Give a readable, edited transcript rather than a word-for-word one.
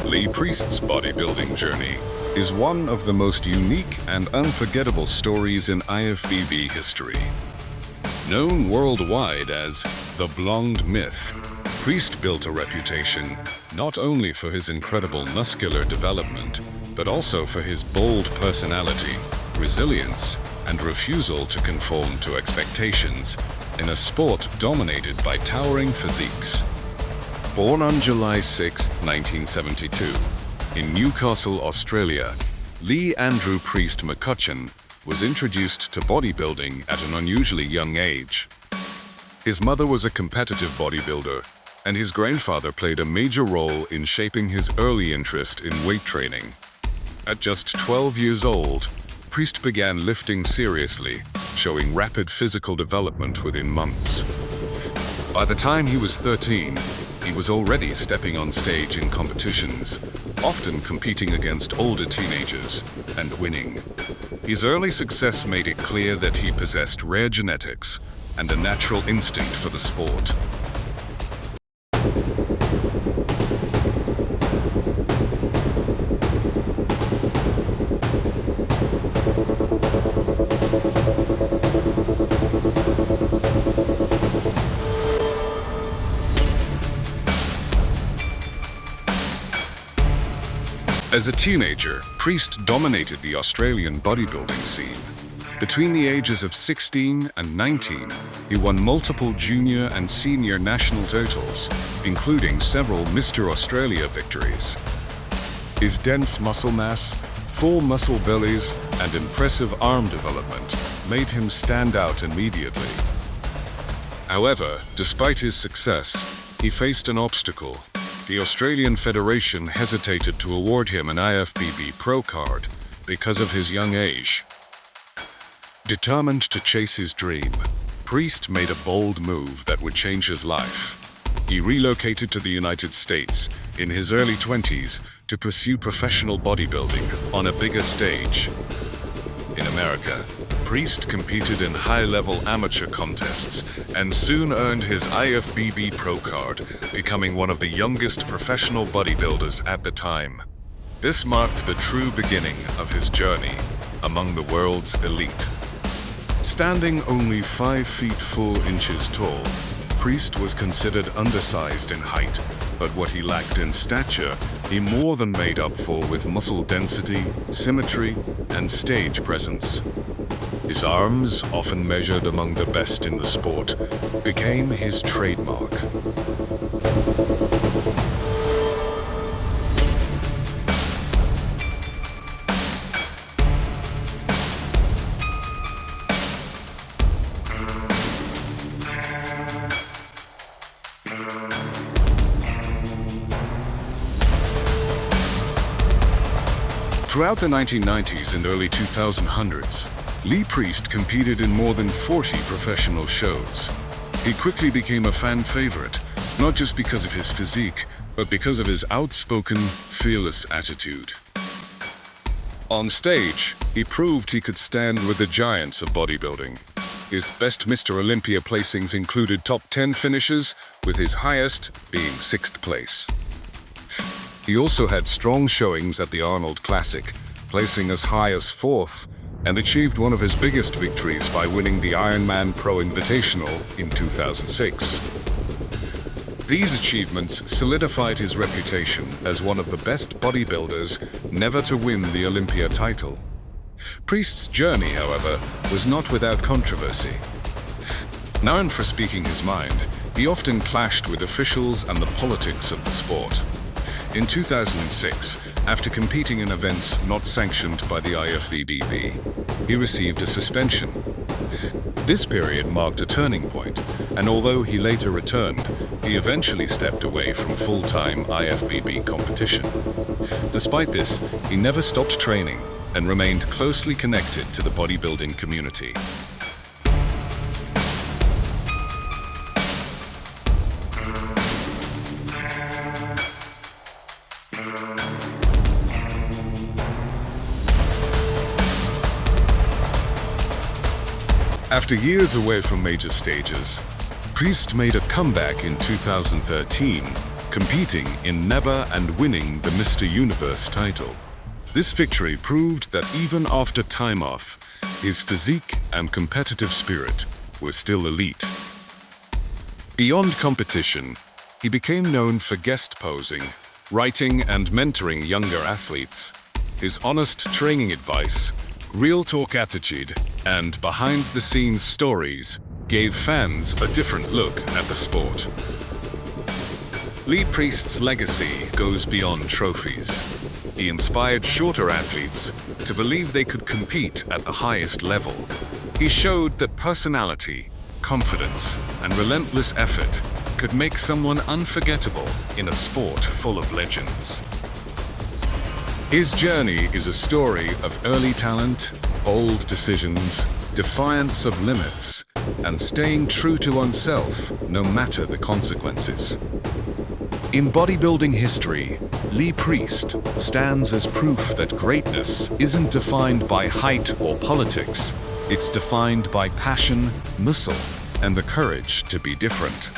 Lee Priest's bodybuilding journey is one of the most unique and unforgettable stories in IFBB history. Known worldwide as the Blonde Myth, Priest built a reputation not only for his incredible muscular development, but also for his bold personality, resilience, and refusal to conform to expectations in a sport dominated by towering physiques. Born on July 6, 1972, in Newcastle, Australia, Lee Andrew Priest McCutcheon was introduced to bodybuilding at an unusually young age. His mother was a competitive bodybuilder, and his grandfather played a major role in shaping his early interest in weight training. At just 12 years old, Priest began lifting seriously, showing rapid physical development within months. By the time he was 13, he was already stepping on stage in competitions, often competing against older teenagers and winning. His early success made it clear that he possessed rare genetics and a natural instinct for the sport. As a teenager, Priest dominated the Australian bodybuilding scene. Between the ages of 16 and 19, he won multiple junior and senior national titles, including several Mr. Australia victories. His dense muscle mass, full muscle bellies, and impressive arm development made him stand out immediately. However, despite his success, he faced an obstacle. The Australian Federation hesitated to award him an IFBB Pro card because of his young age. Determined to chase his dream, Priest made a bold move that would change his life. He relocated to the United States in his early 20s to pursue professional bodybuilding on a bigger stage. In America, Priest competed in high-level amateur contests and soon earned his IFBB Pro card, becoming one of the youngest professional bodybuilders at the time. This marked the true beginning of his journey among the world's elite. Standing only 5 feet 4 inches tall, Priest was considered undersized in height, but what he lacked in stature, he more than made up for with muscle density, symmetry, and stage presence. His arms, often measured among the best in the sport, became his trademark. Throughout the 1990s and early 2000s, Lee Priest competed in more than 40 professional shows. He quickly became a fan favorite, not just because of his physique, but because of his outspoken, fearless attitude. On stage, he proved he could stand with the giants of bodybuilding. His best Mr. Olympia placings included top 10 finishes, with his highest being 6th place. He also had strong showings at the Arnold Classic, placing as high as 4th, and achieved one of his biggest victories by winning the Ironman Pro Invitational in 2006. These achievements solidified his reputation as one of the best bodybuilders never to win the Olympia title. Priest's journey, however, was not without controversy. Known for speaking his mind, he often clashed with officials and the politics of the sport. In 2006, after competing in events not sanctioned by the IFBB, he received a suspension. This period marked a turning point, and although he later returned, he eventually stepped away from full-time IFBB competition. Despite this, he never stopped training and remained closely connected to the bodybuilding community. After years away from major stages, Priest made a comeback in 2013, competing in NABBA and winning the Mr. Universe title. This victory proved that even after time off, his physique and competitive spirit were still elite. Beyond competition, he became known for guest posing, writing and mentoring younger athletes. His honest training advice, real talk attitude, and behind-the-scenes stories gave fans a different look at the sport. Lee Priest's legacy goes beyond trophies. He inspired shorter athletes to believe they could compete at the highest level. He showed that personality, confidence, and relentless effort could make someone unforgettable in a sport full of legends. His journey is a story of early talent, bold decisions, defiance of limits, and staying true to oneself no matter the consequences. In bodybuilding history, Lee Priest stands as proof that greatness isn't defined by height or politics. It's defined by passion, muscle, and the courage to be different.